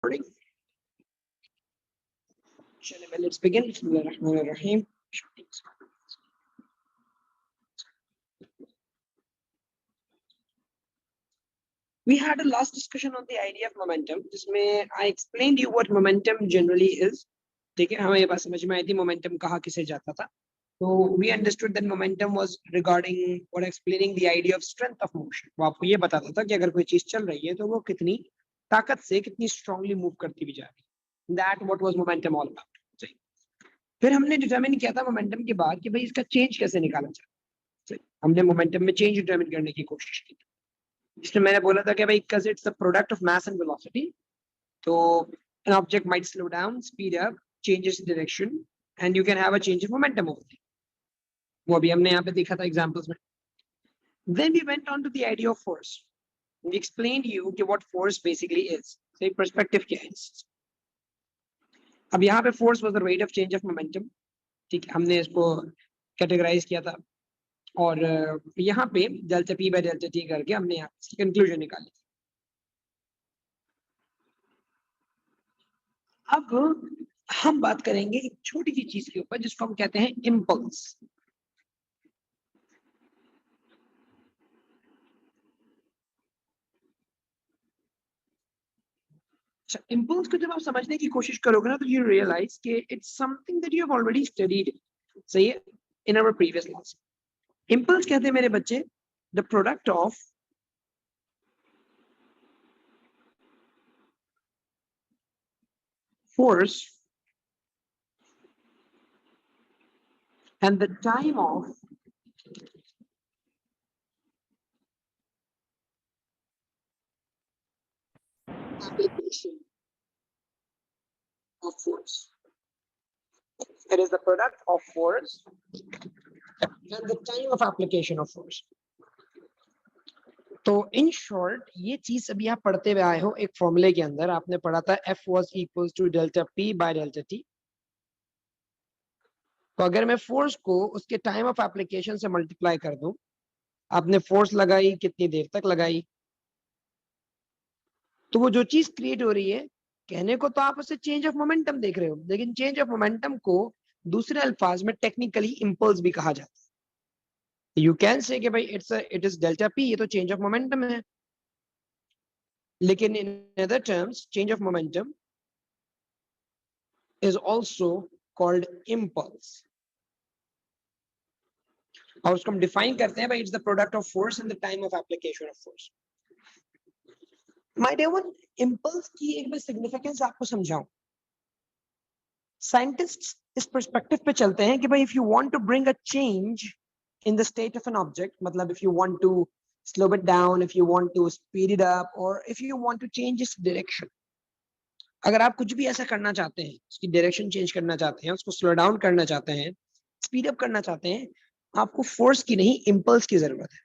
recording. Well, let's begin. Bismillahirrahmanirrahim. We had a last discussion on the idea of momentum. जिसमें I explained you what momentum generally is. ठीक है, हमें ये बात समझ में आई थी momentum कहाँ किसे जाता था. So we understood that momentum was regarding or explaining the idea of strength of motion. वो आपको ये बताता था कि अगर कोई चीज चल रही है तो वो कितनी ताकत से कितनी strongly move करती भी जा रही है. That what was momentum all about. सही. फिर हमने डिटरमिन किया था मोमेंटम के बाद कि भाई इसका चेंज कैसे निकाला जाए. सही. हमने मोमेंटम में चेंज डिटरमिन करने की कोशिश की. इसमें मैंने बोला था कि भाई because it's the product of mass and velocity, तो an object might slow down, speed up, changes direction, and you can have a change of momentum over there. वो अभी हमने यहाँ पे देखा था examples में. Then we went on to the idea of force. We explained you कि what force basically is. So perspective क्या है. अब यहाँ पे force was the rate of change of momentum. ठीक है, हमने इसको कैटेगराइज किया था और यहाँ पे delta P by delta T करके हमने यहाँ इसकी कंक्लूजन निकाली. अब हम बात करेंगे एक छोटी सी चीज के ऊपर जिसको हम कहते हैं इम्पल्स. अच्छा, इम्पल्स को जब आप समझने की कोशिश करोगे ना तो यू रियलाइज कि it's something that you have already studied. सही है, in our previous class. Impulse कहते हैं मेरे बच्चे the product of force and the time of application of force. It is the product of force and the time of application of force. तो in short ये चीज अभी आप पढ़ते हुए आए हो एक फॉर्मूले के अंदर. आपने पढ़ा था F was equals to delta P by delta T. तो अगर मैं फोर्स को उसके टाइम ऑफ एप्लीकेशन से मल्टीप्लाई कर दूं, आपने फोर्स लगाई, कितनी देर तक लगाई, तो वो जो चीज क्रिएट हो रही है, कहने को तो आप उसे चेंज ऑफ मोमेंटम देख रहे हो, लेकिन चेंज ऑफ मोमेंटम को दूसरे अल्फाज में टेक्निकली इंपल्स भी कहा जाता है. यू कैन से कि भाई इट इज डेल्टा पी, ये तो चेंज ऑफ मोमेंटम है, लेकिन in other terms change of momentum is also called impulse. और उसको हम डिफाइन करते हैं भाई it's the product of force and the time of application of force. My dear one, impulse की एक बार सिग्निफिकेंस आपको समझाऊं. साइंटिस्ट्स इस पर्सपेक्टिव पे चलते हैं कि भाई if you want to bring a change in the state of an object, matlab if you want to slow it down, if you want to speed it up, or if you want to change its direction, अगर आप कुछ भी ऐसा करना चाहते हैं, उसकी direction change करना चाहते हैं, उसको स्लो डाउन करना चाहते हैं, स्पीड अप करना चाहते हैं, आपको फोर्स की नहीं इंपल्स की जरूरत है.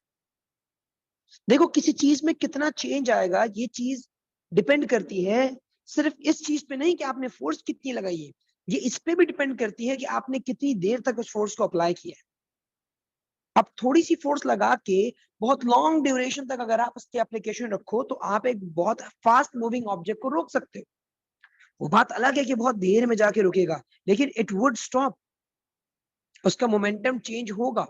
देखो किसी चीज में कितना चेंज आएगा ये चीज डिपेंड करती है सिर्फ इस चीज पे नहीं कि आपने फोर्स कितनी लगाई है, ये इस पे भी डिपेंड करती है कि आपने कितनी देर तक उस फोर्स को अप्लाई किया है. आप थोड़ी सी फोर्स लगा के बहुत लॉन्ग ड्यूरेशन तक अगर आप उसकी एप्लीकेशन रखो तो आप एक बहुत फास्ट मूविंग ऑब्जेक्ट को रोक सकते हो. वो बात अलग है कि बहुत देर में जाके रुकेगा, लेकिन इट वुड स्टॉप, उसका मोमेंटम चेंज होगा.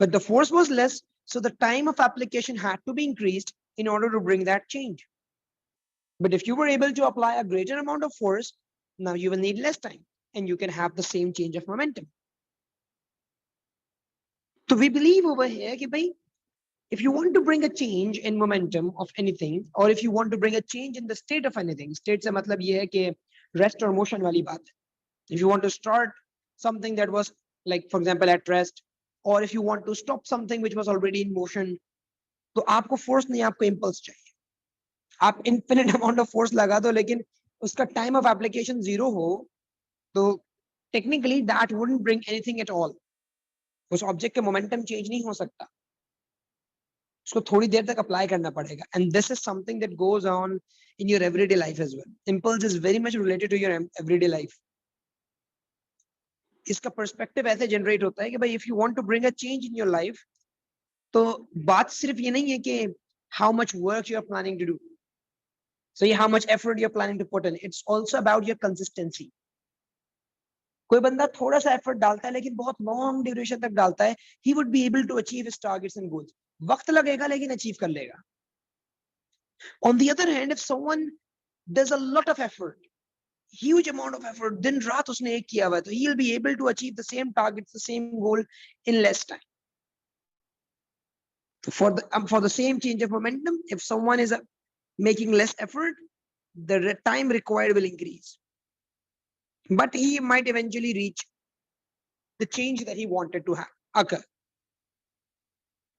But the force was less, so the time of application had to be increased in order to bring that change. But if you were able to apply a greater amount of force, now you will need less time and you can have the same change of momentum. So we believe over here कि भाई if you want to bring a change in momentum of anything, or if you want to bring a change in the state of anything, state से मतलब ये है कि rest और motion वाली बात. If you want to start something that was like for example at rest, or if you want to stop something which was already in motion, तो आपको force नहीं, आपको impulse चाहिए. आप infinite amount of force लगा दो लेकिन उसका time of application zero हो, तो technically that wouldn't bring anything at all. उस ऑब्जेक्ट का मोमेंटम चेंज नहीं हो सकता, उसको थोड़ी देर तक अप्लाई करना पड़ेगा. And this is something that goes on in your everyday life as well. Impulse is very much related to your everyday life. इसका पर्सपेक्टिव ऐसे जनरेट होता है कि भाई if you want to bring a change in your life, तो बात सिर्फ ये नहीं है कि how much work you are planning to do. So how much effort you're planning to put in. It's also about your consistency. कोई बंदा थोड़ा सा एफर्ट डालता है लेकिन बहुत लॉन्ग ड्यूरेशन तक डालता है, he would be able to achieve his targets and goals. वक्त लगेगा लेकिन अचीव कर लेगा. On the other hand, if someone does a lot of effort, huge amount of effort, दिन रात उसने एक किया हुआ है, तो he'll be able to achieve the same targets, the same goal in less time. For the same change of momentum, if someone is making less effort, the time required will increase, but he might eventually reach the change that he wanted to occur.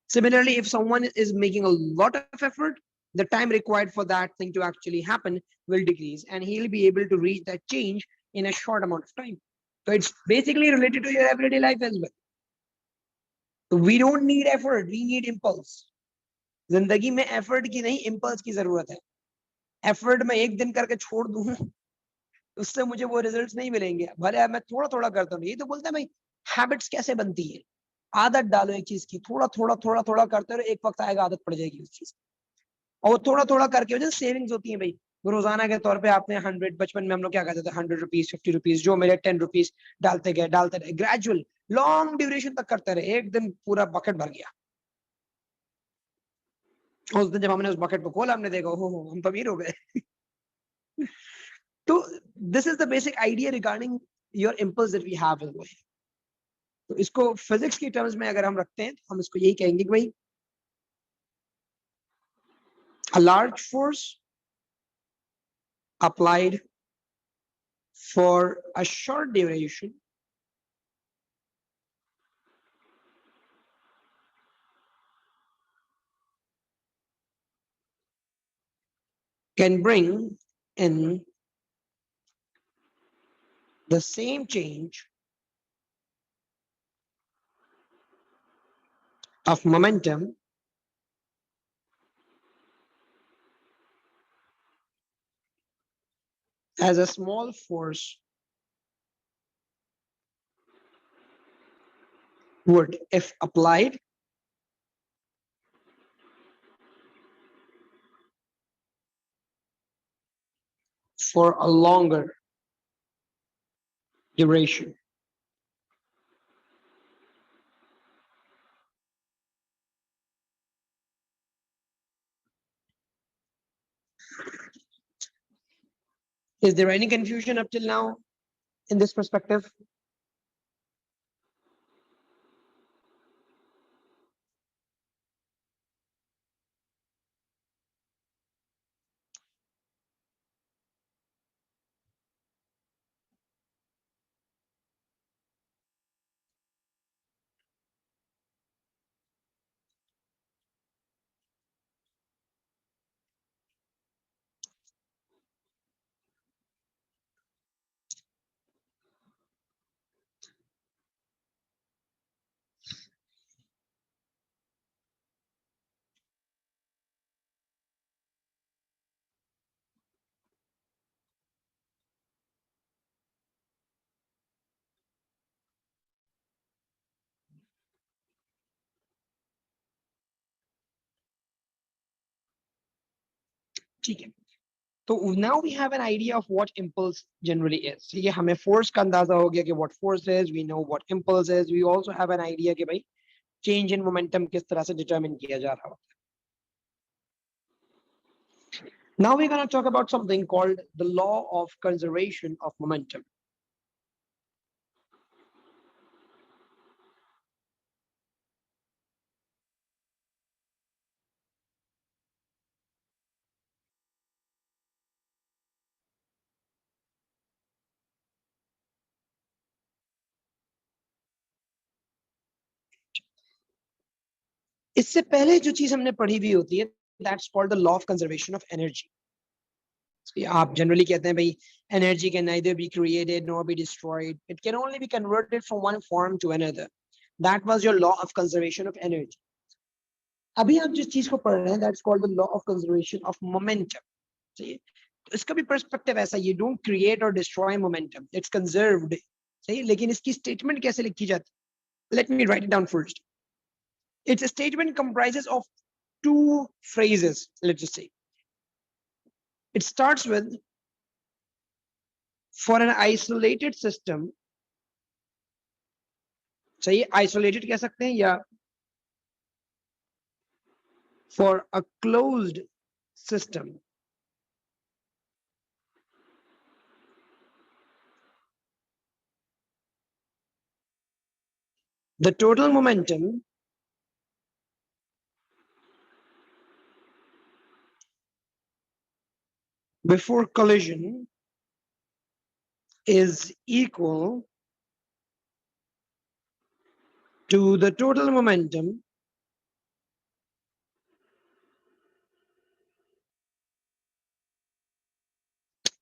Similarly, if someone is making a lot of effort, the time required for that thing to actually happen will decrease, and he'll be able to reach that change in a short amount of time. So it's basically related to your everyday life as well. So we don't need effort, we need impulse. जिंदगी में effort की नहीं, impulse की जरूरत है. Effort मैं एक दिन करके छोड़ दूं, उससे मुझे वो रिजल्ट्स नहीं मिलेंगे. भले मैं थोड़ा थोड़ा करता हूँ. ये तो बोलते हैं भाई, हैबिट्स कैसे बनती है. आदत डालो एक चीज की, थोड़ा थोड़ा थोड़ा थोड़ा करते रहो, एक वक्त आएगा आदत पड़ जाएगी उस चीज. और थोड़ा थोड़ा करके वजह सेविंग्स होती है भाई. रोजाना के तौर पे आपने 100, बचपन में हम लोग क्या कहते थे, 100 रुपीज, 50 रुपीज, जो मेरे 10 रुपीज डालते गए, ग्रेजुअल लॉन्ग ड्यूरेशन तक करते रहे. एक दिन पूरा बकेट भर गया. उस दिन जब हमने उस बकेट को खोला, हमने देखा हो हम तो अमीर हो गए. तो this is the basic idea regarding your impulse that we have. तो इसको फिजिक्स की टर्म्स में अगर हम रखते हैं, तो हम इसको यही कहेंगे कि भाई, a large force applied for a short duration can bring in the same change of momentum as a small force would if applied for a longer duration. Is there any confusion up till now in this perspective? ठीक है. So now we have an idea of what impulse generally is. ठीक है, हमें force का अंदाजा हो गया कि what force is, we know what impulse is, we also have an idea कि भाई change in momentum किस तरह से determine किया जा रहा होता है. Now we're going to talk about something called the law of conservation of momentum. इससे पहले जो चीज हमने पढ़ी हुई होती है, that's called the law of conservation of energy. आप जनरली कहते हैं भाई, energy can neither be created nor be destroyed, it can only be converted from one form to another. That was your law of conservation of energy. अभी आप जिस चीज को पढ़ रहे हैं, that's called the law of conservation of momentum. सही है, तो इसका भी पर्सपेक्टिव ऐसा, you don't create or destroy momentum, it's conserved. सही है, लेकिन इसकी स्टेटमेंट कैसे लिखी जाती है? Let me write it down first. Its a statement comprises of two phrases, let's just say. It starts with, for an isolated system, चाहिए isolated कह सकते हैं या for a closed system, the total momentum before collision is equal to the total momentum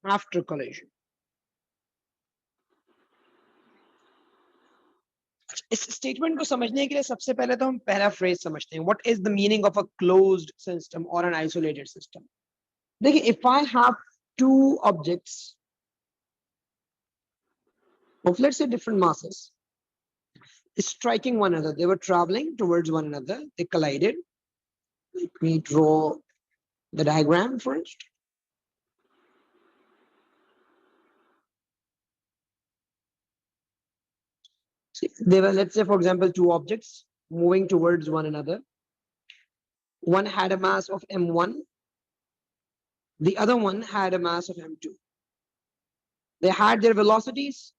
after collision. इस statement को समझने के लिए सबसे पहले तो हम पहला फ्रेज समझते हैं, what is the meaning of a closed system और एन आइसोलेटेड सिस्टम. देखिए, if I have two objects of, let's say, different masses striking one another, they were traveling towards one another, they collided. Let me draw the diagram first. See, they were, let's say, for example, two objects moving towards one another. One had a mass of m1, the other one had a mass of m2. They had their velocities.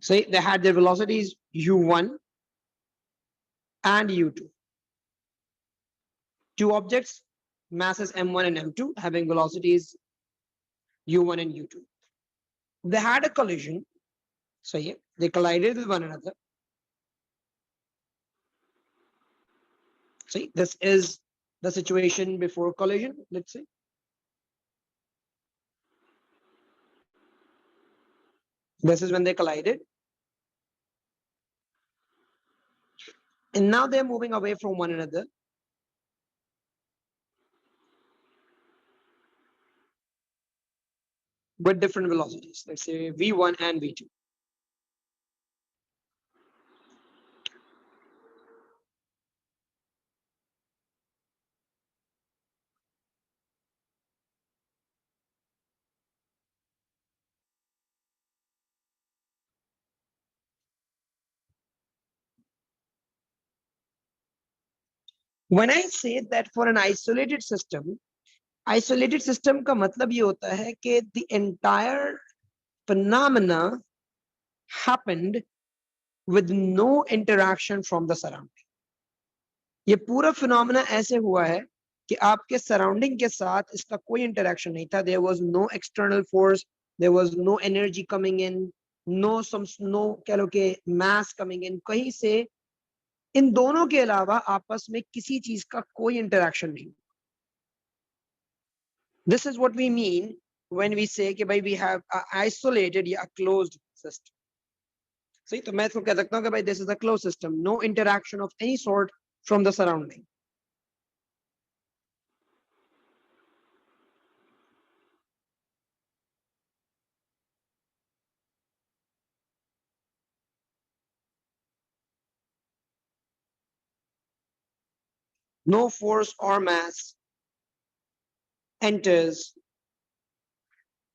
Say they had their velocities u1 and u2. Two objects, masses m1 and m2, having velocities u1 and u2. They had a collision. So yeah, they collided with one another. See, this is the situation before collision, let's say. This is when they collided. And now they're moving away from one another. With different velocities, let's say v1 and v2. When I say that for an isolated system का मतलब ये होता है कि the entire phenomena happened with no interaction from the surrounding. ये पूरा phenomena ऐसे हुआ है कि आपके surrounding के साथ इसका कोई interaction नहीं था. There was no external force, there was no energy coming in, no कह लो कि mass coming in. कहीं से इन दोनों के अलावा आपस में किसी चीज का कोई interaction नहीं. This is what we mean when we say कि भाई we have a isolated या a closed system. सही, तो मैं इसको कह सकता हूँ कि भाई this is a closed system, no interaction of any sort from the surrounding. No force or mass enters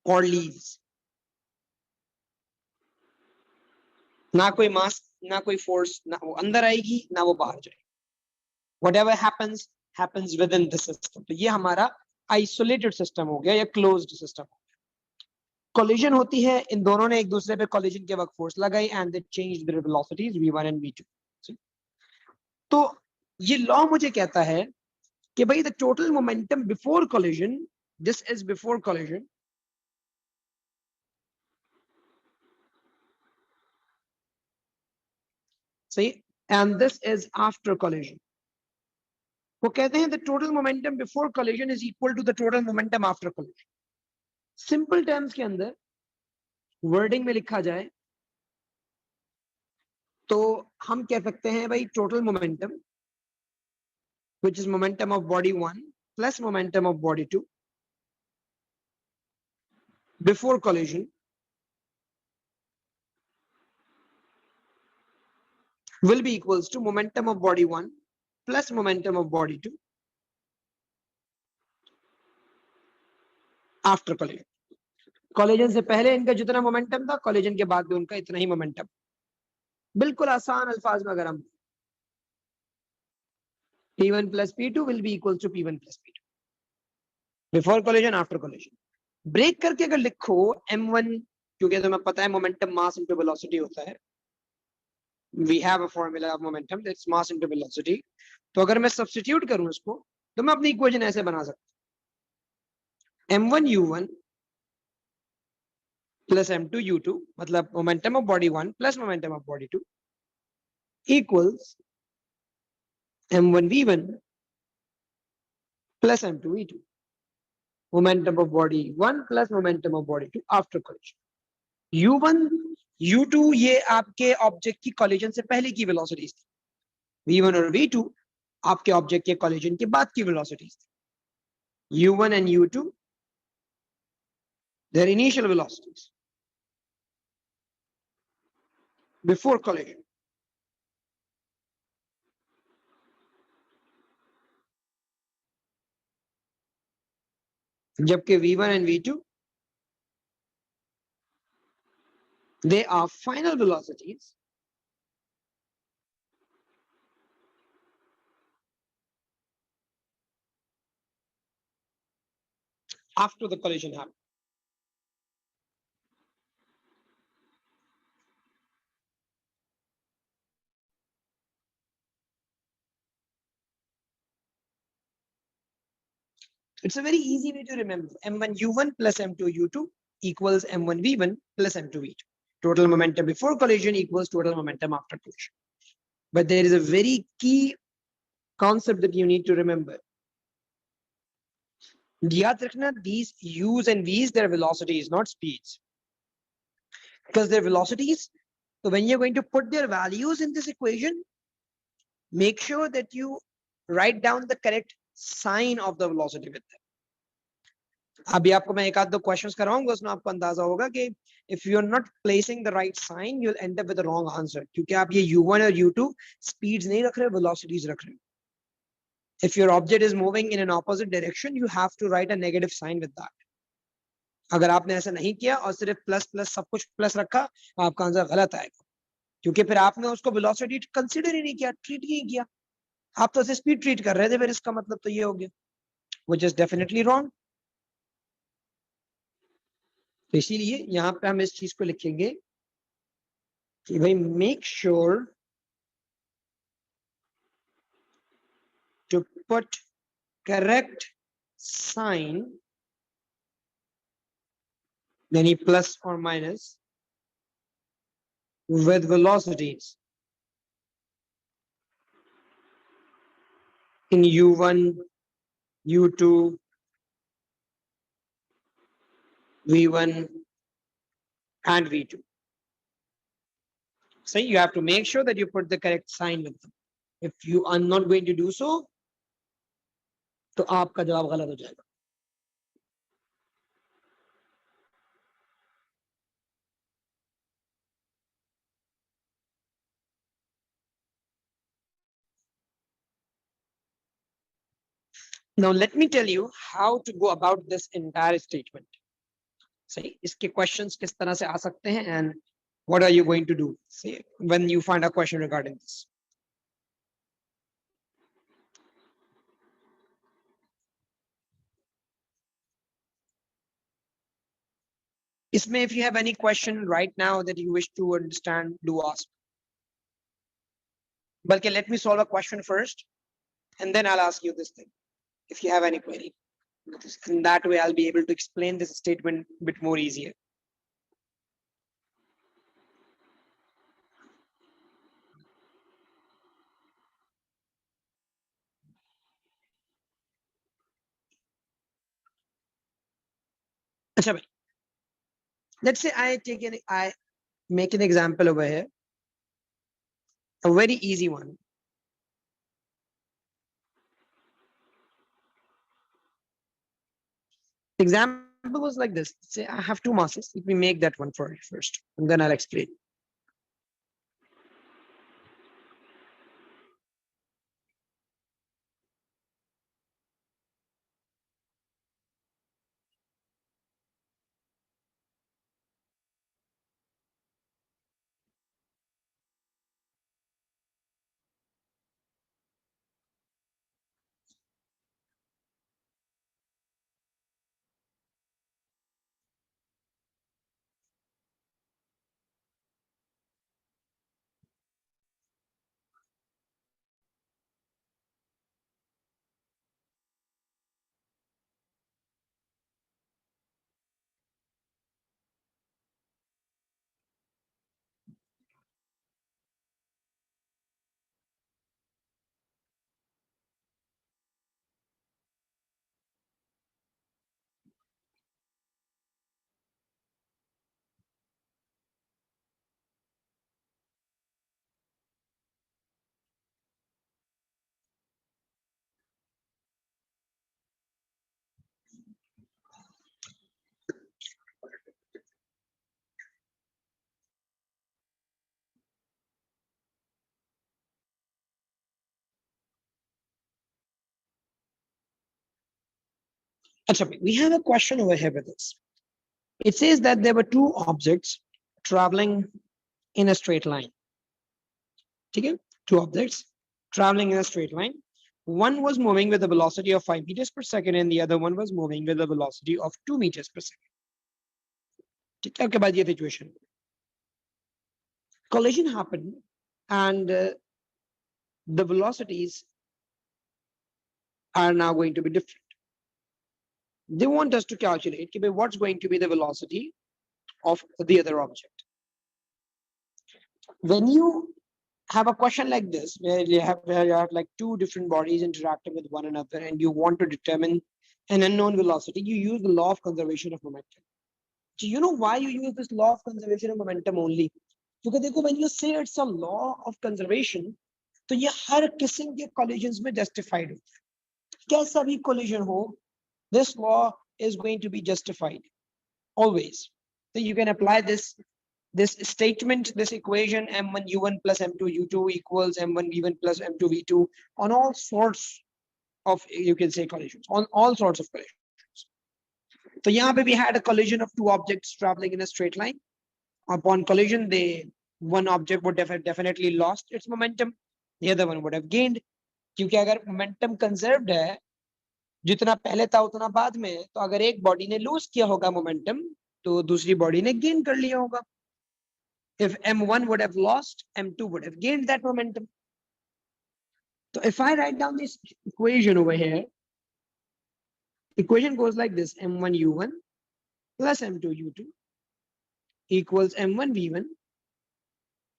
or leaves. ना कोई मास, ना कोई फोर्स, ना वो अंदर आएगी ना वो बाहर जाएगी. Whatever happens happens within the system. तो ये हमारा isolated system हो गया या closed system. Collision होती है, इन दोनों ने एक दूसरे पे collision के वक्त force लगाई and they changed their velocities v1 and v2. तो ये law मुझे कहता है कि भाई the total momentum before collision, this is before collision, see, and this is after collision. वो कहते हैं the total momentum before collision is equal to the total momentum after collision. Simple terms के अंदर wording में लिखा जाए तो हम कह सकते हैं भाई total momentum, which is momentum of body 1 plus momentum of body 2 before collision will be equals to momentum of body 1 plus momentum of body 2 after collision. Collision से पहले इनका जितना मोमेंटम था, कॉलिजन के बाद भी उनका इतना ही मोमेंटम. बिल्कुल आसान अल्फाज में अगर हम P1 plus P2 will be equals to P1 plus P2 before collision, after collision. Break करके अगर लिखो M1, क्योंकि तुम्हें पता है मोमेंटम मास इनटू वेलोसिटी होता है. We have a formula of momentum, that's mass into velocity. तो अगर मैं सब्स्टिट्यूट करूं इसको, तो मैं अपनी इक्वेशन ऐसे बना सकता हूं. M1 U1 plus M2 U2, मतलब momentum of body 1 plus momentum of body 2 equals M1 V1 plus M2 V2. Momentum of body 1 plus momentum of body 2 after collision. U1 U2 ये आपके ऑब्जेक्ट की collision से पहले की velocities थी. V1 और V2 आपके ऑब्जेक्ट के कॉलिजन के बाद की वेलोसिटीज थी. U1 and U2 their initial velocities before collision. जबकि V1 and V2 they are final velocities after the collision happened. It's a very easy way to remember. M1 U1 plus M2 U2 equals M1 V1 plus M2 V2. Total momentum before collision equals total momentum after collision. But there is a very key concept that you need to remember. याद रखना, these U's and V's, their velocities, not speeds. Because their velocities, so when you're going to put their values in this equation, make sure that you write down the correct sign of the velocity with them. अभी आपको मैं एक आध दो questions कराऊंगा, उसमें आपको अंदाजा होगा कि if you are not placing the right sign, you'll end up with the wrong answer. क्योंकि आप ये U1 और U2 speeds नहीं रख रहे, velocities रख रहे. If your object is moving in an opposite direction, you have to write a negative sign with that. अगर आपने ऐसा नहीं किया और सिर्फ प्लस प्लस सब कुछ प्लस रखा, आपका आंसर गलत आएगा. क्योंकि फिर आपने उसको वेलोसिटी कंसीडर ही नहीं किया, ट्रीट ही नहीं किया. आप तो स्पीड ट्रीट कर रहे थे, फिर इसका मतलब तो ये हो गया, which is definitely wrong. तो इसीलिए यहाँ पे हम इस चीज को लिखेंगे कि भाई make sure to put correct sign, यानी प्लस और minus, with velocities in U1, U2, V1 and V2. So you have to make sure that you put the correct sign with them. If you are not going to do so, तो आपका जवाब गलत हो जाएगा. Now let me tell you how to go about this entire statement. सही, इसके questions किस तरह से आ सकते हैं and what are you going to do say when you find a question regarding this. इसमें if you have any question right now that you wish to understand, do ask. बल्कि let me solve a question first and then I'll ask you this thing if you have any query. In that way I'll be able to explain this statement a bit more easier. अच्छा भाई, let's say I make an example over here, a very easy one. Example was like this. Say I have two masses. Let me make that one for you first, and then I'll explain. We have a question over here with this. It says that there were two objects traveling in a straight line. Okay? Two objects traveling in a straight line. One was moving with a velocity of 5 meters per second and the other one was moving with a velocity of 2 meters per second. Okay, by the situation. Collision happened and the velocities are now going to be different. They want us to calculate what's going to be the velocity of the other object. When you have a question like this, where you have like two different bodies interacting with one another and you want to determine an unknown velocity, you use the law of conservation of momentum. So you know why you use this law of conservation of momentum only? Because when you say it's a law of conservation, तो ये हर किस्म के collisions में justified होता है. कैसा भी collision हो, this law is going to be justified always. So you can apply this statement, this equation m1 u1 plus m2 u2 equals m1 v1 plus m2 v2 on all sorts of, you can say, collisions, on all sorts of collisions. So यहाँ पे we had a collision of two objects traveling in a straight line. Upon collision, one object would definitely lost its momentum, the other one would have gained. क्योंकि अगर momentum conserved है, जितना पहले था उतना बाद में, तो अगर एक बॉडी ने लूज किया होगा मोमेंटम तो दूसरी बॉडी ने गेन कर लिया होगा. If m1 would have lost, m2 would have gained that momentum. So if I write down this equation over here, equation goes like this: m1 u1 plus m2 u2 equals m1 v1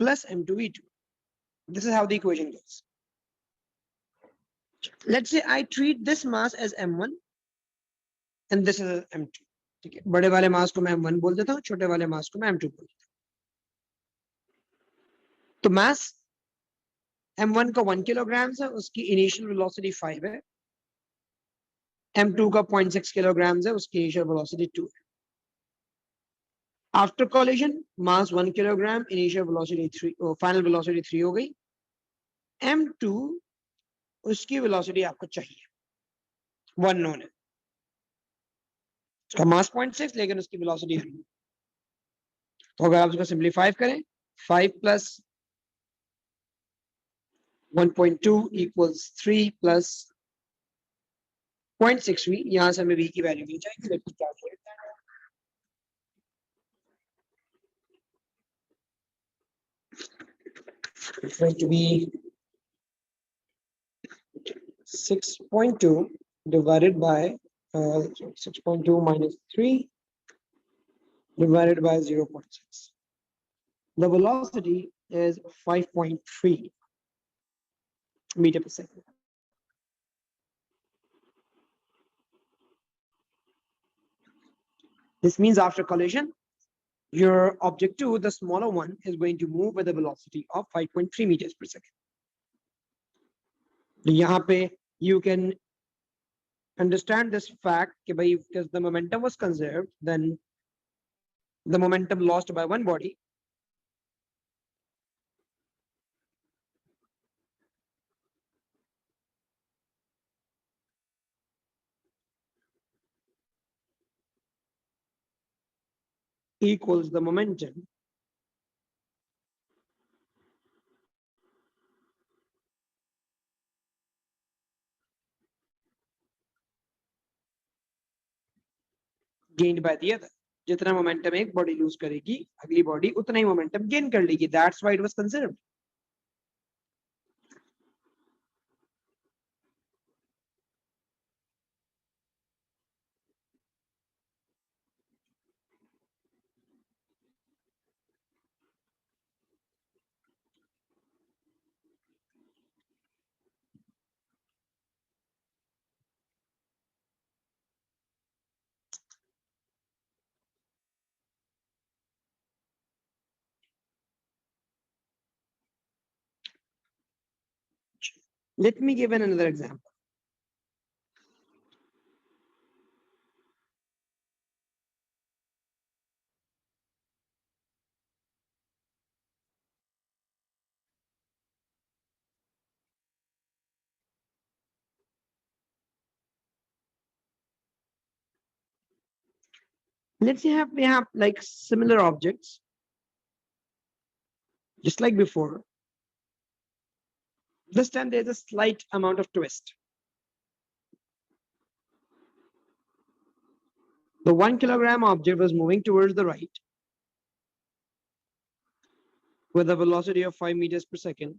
plus m2 v2. This is how the equation goes. Let's say I treat this mass as m1 and this is m2. ठीक है, बड़े वाले मास को मैं m1 बोल देता हूँ, छोटे वाले मास को मैं m2 बोल देता हूँ. तो मास m1 का 1 किलोग्राम है, उसकी इनिशियल वेलोसिटी 5 है. m2 का 0.6 किलोग्राम है, उसकी इनिशियल वेलोसिटी 2 है. आफ्टर कोलिजन मास 1 kilogram, initial velocity 3, final velocity 3 हो गई. m2 उसकी वेलोसिटी आपको चाहिए, 1 नोन है, उसका मास 0.6 लेकिन उसकी वेलोसिटी है. तो अगर आप उसको सिंपलीफाई करें, 5 प्लस 1.2 इक्वल्स 3 प्लस 0.6 v, यहां से हमें v की वैल्यू मिल जाएगी. Let me calculate that. It's going to be 6.2 divided by 6.2 minus 3 divided by 0.6. The velocity is 5.3 meter per second. This means after collision, your object 2, the smaller one, is going to move with a velocity of 5.3 meters per second. यहाँ पे you can understand this fact कि भाई, because the momentum was conserved, then the momentum lost by one body equals the momentum gained by the other. जितना momentum एक body lose करेगी, अगली body उतना ही momentum gain कर लेगी. That's why it was conserved. Let me give another example. Let's say we have like similar objects, just like before. This time there's a slight amount of twist. The 1 kilogram object was moving towards the right with a velocity of 5 meters per second.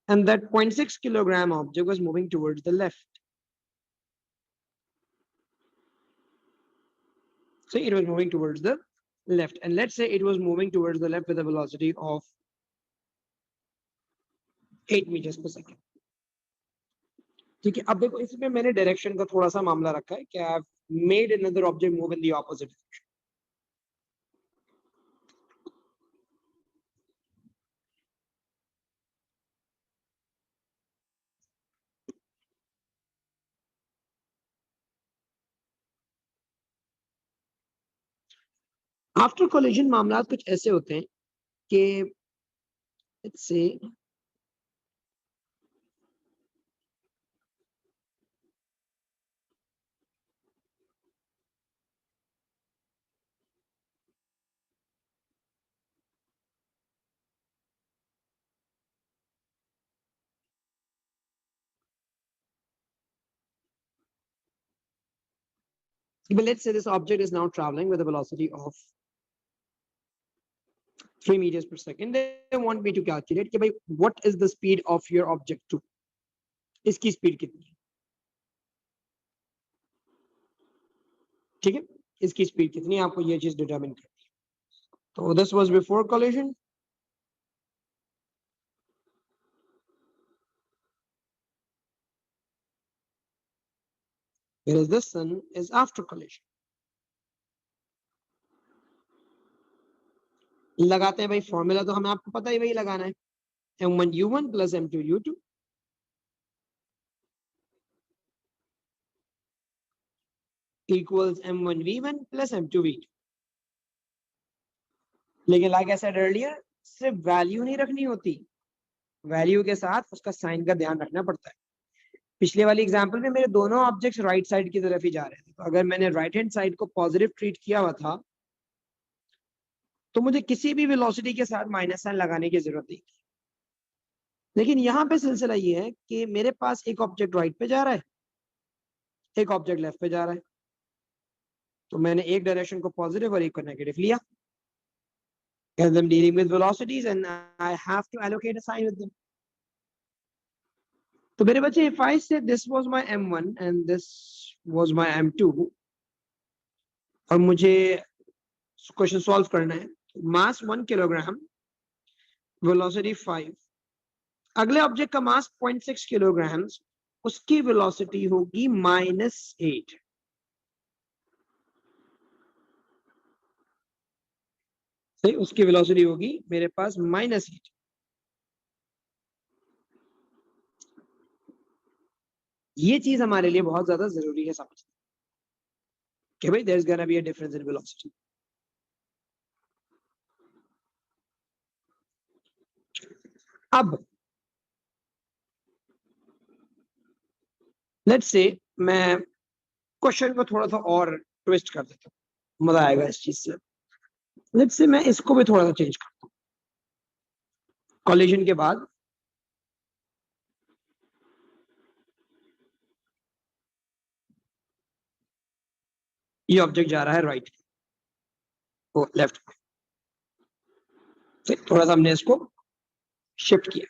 And that 0.6 kilogram object was moving towards the left. So it was moving towards the left. And let's say it was moving towards the left with a velocity of 8 meters per second. ठीक है, अब देखो इसमें मैंने direction का थोड़ा सा मामला रखा है कि I have made another object move in the opposite direction. After collision मामला कुछ ऐसे होते हैं कि let's say but let's say this object is now traveling with a velocity of 3 meters per second. They want me to calculate कि भाई what is the speed of your object to, इसकी speed कितनी है. ठीक है, इसकी speed कितनी है आपको ये चीज डिटरमिन करनी है. तो this was before collision. Whereas this one is after collision. लगाते हैं भाई फॉर्मूला तो हमें आपको पता ही वही लगाना है, m1u1 plus m2u2 equals m1v1 plus m2v2. लेकिन लाइक आई सेड अर्लियर सिर्फ वैल्यू नहीं रखनी होती, वैल्यू के साथ उसका साइन का ध्यान रखना पड़ता है. पिछले वाली एग्जांपल में मेरे दोनों ऑब्जेक्ट्स राइट साइड की तरफ ही जा रहे थे, तो अगर मैंने राइट हैंड साइड को पॉजिटिव ट्रीट किया हुआ था तो मुझे किसी भी वेलोसिटी के साथ माइनस साइन लगाने की जरूरत नहीं थी. लेकिन यहाँ पे सिलसिला ये है कि मेरे पास एक ऑब्जेक्ट राइट पे जा रहा है, एक ऑब्जेक्ट लेफ्ट पे जा रहा है, तो मैंने एक डायरेक्शन को पॉजिटिव और एक को नेगेटिव लिया. As I'm dealing with velocities and I have to allocate a sign with them. तो मेरे बच्चे, if I say this was my m1 and this was my m2 और मुझे क्वेश्चन सॉल्व करना है, मास 1 किलोग्राम, वेलोसिटी 5, अगले object का मास 0.6 kilogram, उसकी वेलोसिटी होगी -8. सही, उसकी वेलोसिटी होगी मेरे पास -8. ये चीज हमारे लिए बहुत ज्यादा जरूरी है समझना कि भाई there is gonna be a difference in velocity. अब लेट्स से मैं क्वेश्चन को थोड़ा सा और ट्विस्ट कर देता हूँ, मजा आएगा इस चीज से. लेट्स से मैं इसको भी थोड़ा सा चेंज करता हूँ. कॉलिजन के बाद ये ऑब्जेक्ट जा रहा है राइट, वो लेफ्ट, थोड़ा सा हमने इसको शिफ्ट किया.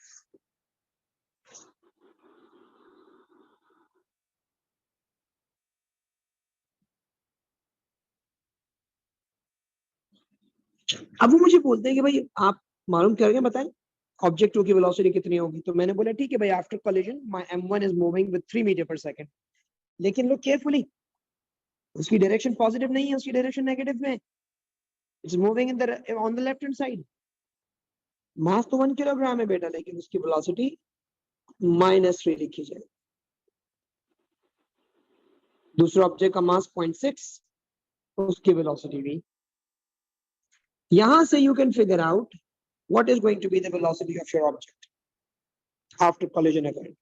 अब वो मुझे बोलते हैं कि भाई आप मालूम करके बताएं ऑब्जेक्ट 2 की वेलोसिटी कितनी होगी. तो मैंने बोला ठीक है भाई, after collision my m1 is moving with 3 metre per second. लेकिन लोग केयरफुली, उसकी डायरेक्शन पॉजिटिव नहीं है, उसकी डायरेक्शन नेगेटिव में, it's moving in the on the left hand side. Mass तो 1 किलोग्राम है बेटा, लेकिन उसकी वेलोसिटी -3 लिखी जाए. दूसरे ऑब्जेक्ट का मास 0.6, उसकी वेलोसिटी भी. यहां से you can figure out what is going to be the velocity of your object after collision occurring.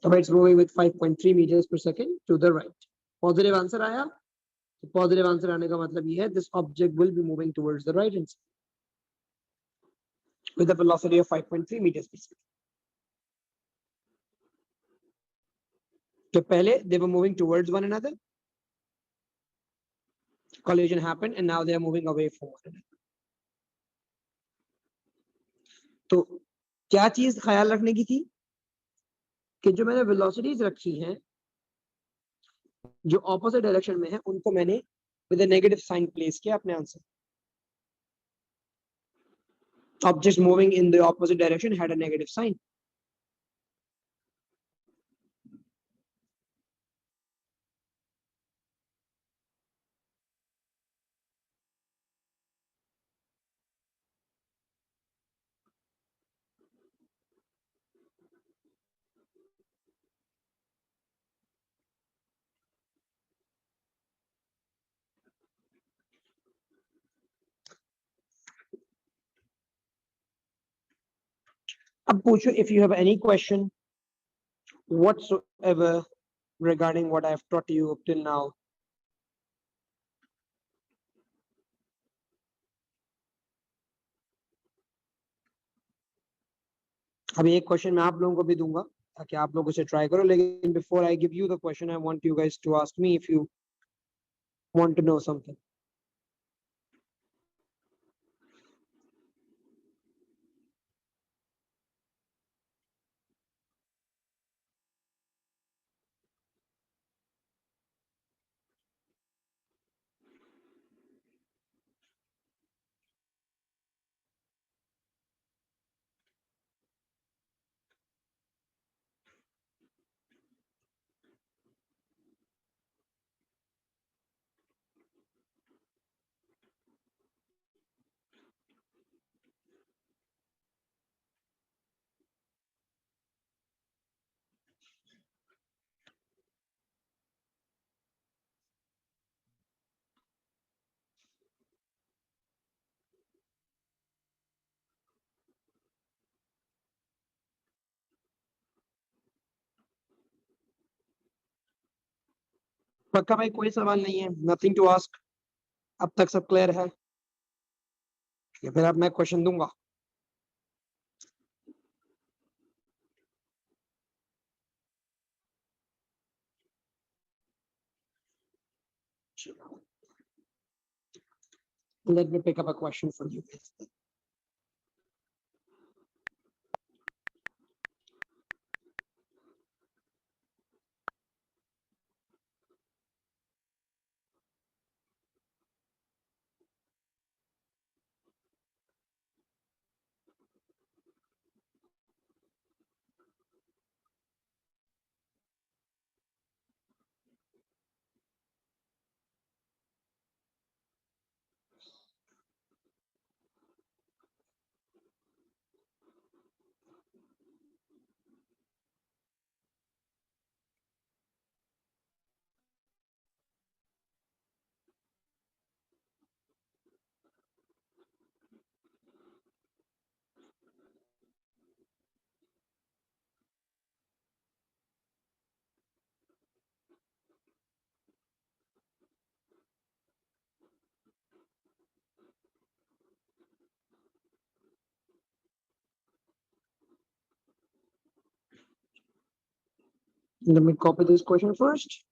So it's moving with 5.3 meters per second to the right. Positive answer आया. तो positive answer आने का मतलब ये है this object will be moving towards the right hand side with a velocity of 5.3 meters per second. So पहले they were moving towards one another. Collision happened and now they are moving away from one another. तो क्या चीज ख्याल रखने की थी कि जो मैंने वेलोसिटीज रखी हैं जो ऑपोजिट डायरेक्शन में है उनको मैंने with a negative sign place किया अपने answer. Objects moving in the opposite direction had a negative sign. अब पूछो if you have any question whatsoever regarding what I have taught you up till now. अभी एक question मैं आप लोगों को भी दूंगा ताकि आप लोग उसे ट्राई करो, लेकिन before I give you the question I want you guys to ask me if you want to know something. पक्का भाई कोई सवाल नहीं है? Nothing to ask? अब तक सब क्लियर है? या फिर अब मैं क्वेश्चन दूंगा? Let me pick up a question for you. Let me copy this question first.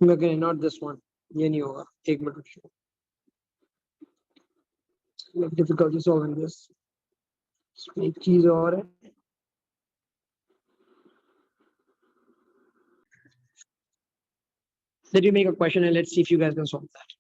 Okay, not this one. ये नहीं होगा. एक मिनट रुकिए. Difficulty solving this. एक चीज और है. Let me make a question and let's see if you guys can solve that.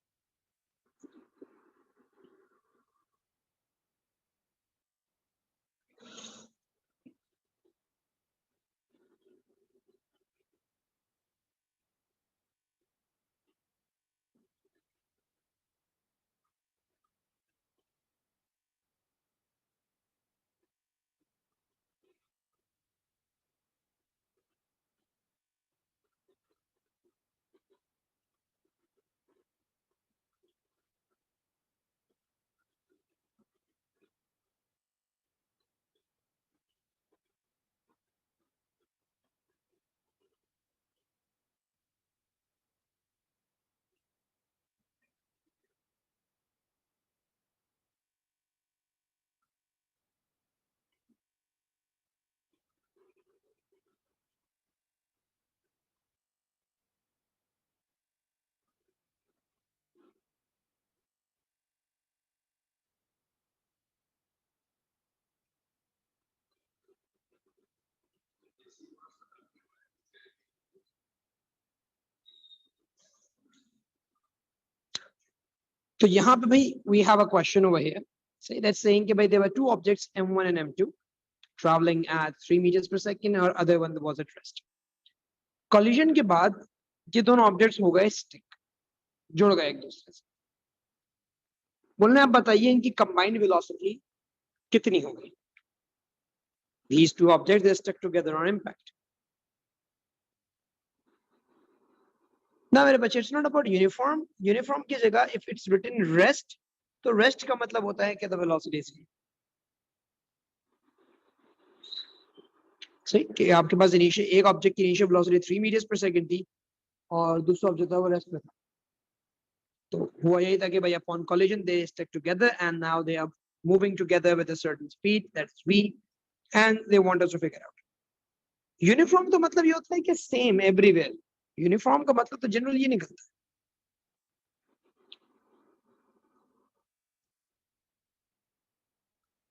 तो यहाँ पे भाई we have a question over here. Say that's saying कि भाई there were two objects M1 and M2 traveling at 3 meters per second और other one was at rest. Collision के बाद ये दोनों objects हो गए stick, जुड़ गए एक दूसरे से. बोलने आप बताइए इनकी combined velocity कितनी होगी? These two objects they stuck together on impact. ना मेरे बच्चे it's not about uniform. Uniform की जगह if it's written rest, तो rest का मतलब होता है कि the velocity is सही कि आपके पास इनिशियल एक ऑब्जेक्ट की इनिशियल वेलोसिटी 3 मीटर्स पर सेकंड थी और दूसरा ऑब्जेक्ट था वो रेस्ट में था. तो हुआ यही था कि भाई upon collision they stuck together and now they are moving together with a certain speed that's v and they want us to figure out. Uniform तो मतलब ये होता है कि सेम एवरीवेयर. यूनिफॉर्म का मतलब तो जनरल ये निकलता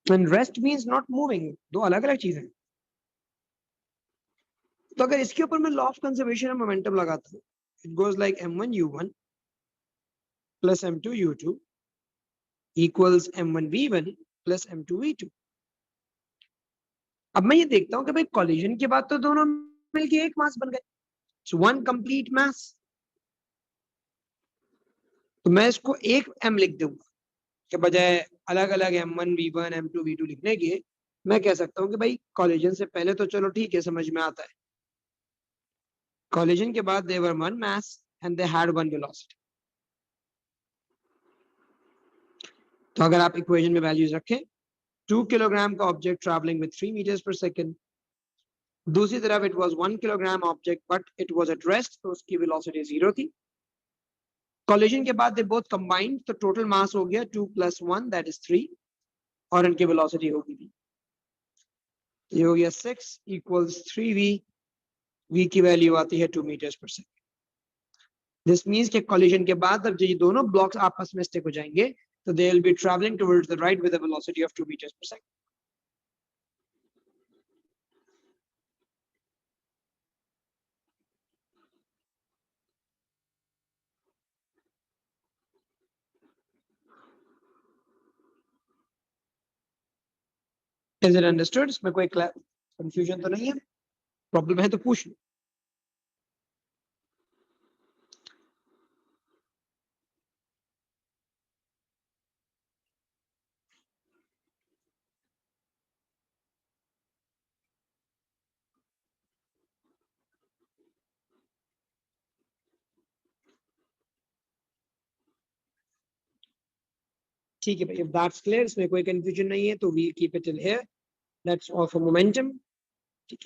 है. And rest means not moving, दो अलग-अलग चीजें हैं. तो अगर इसके ऊपर मैं law of conservation of momentum लगाता हूं, it goes like m1 u1 plus m2 u2 equals m1 v1 plus m2 v2. अब मैं ये देखता हूं कि भाई कोलिजन के बाद तो दोनों मिलके एक मास बन गए. सो वन कंप्लीट मास. तो मैं इसको एक m लिख दूंगा के बजाय अलग अलग m1 v1 m2 v2 लिखने के. मैं कह सकता हूं कि भाई कोलिजन से पहले तो चलो ठीक है समझ में आता है. कोलिजन के बाद they were one mass and they had one velocity. तो अगर आप इक्वेशन में वैल्यूज रखें 2 किलोग्राम का ऑब्जेक्ट ट्रैवलिंग विद 3 मीटर्स पर सेकंड, दूसरी तरफ it was 1 kilogram object but it was at rest, तो उसकी वेलोसिटी 0 थी. कोलिजन के बाद दे बोथ कंबाइंड, तो टोटल मास हो गया 2 + 1 दैट इज 3 और इनकी वेलोसिटी होगी v. ये हो गया 6 इक्वल्स 3v. v की वैल्यू आती है 2 मीटर्स पर सेकंड. दिस मींस कि कोलिजन के बाद जब ये दोनों ब्लॉक्स आपस में स्टिक हो जाएंगे तो they will be travelling towards the right with a velocity of 2 metres पर सेकंड. Is it understood? इसमें कोई कंफ्यूजन तो नहीं है? प्रॉब्लम है तो पूछ लो. ठीक है भाई, if that's clear, इसमें कोई कंफ्यूजन नहीं है तो we'll keep it till here. That's all for momentum.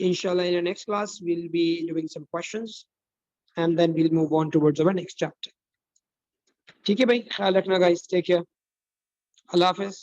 Inshallah in the next class we'll be doing some questions and then we'll move on towards our next chapter. ठीक है भाई, ख्याल रखना guys, take care. अल्लाह हाफिज.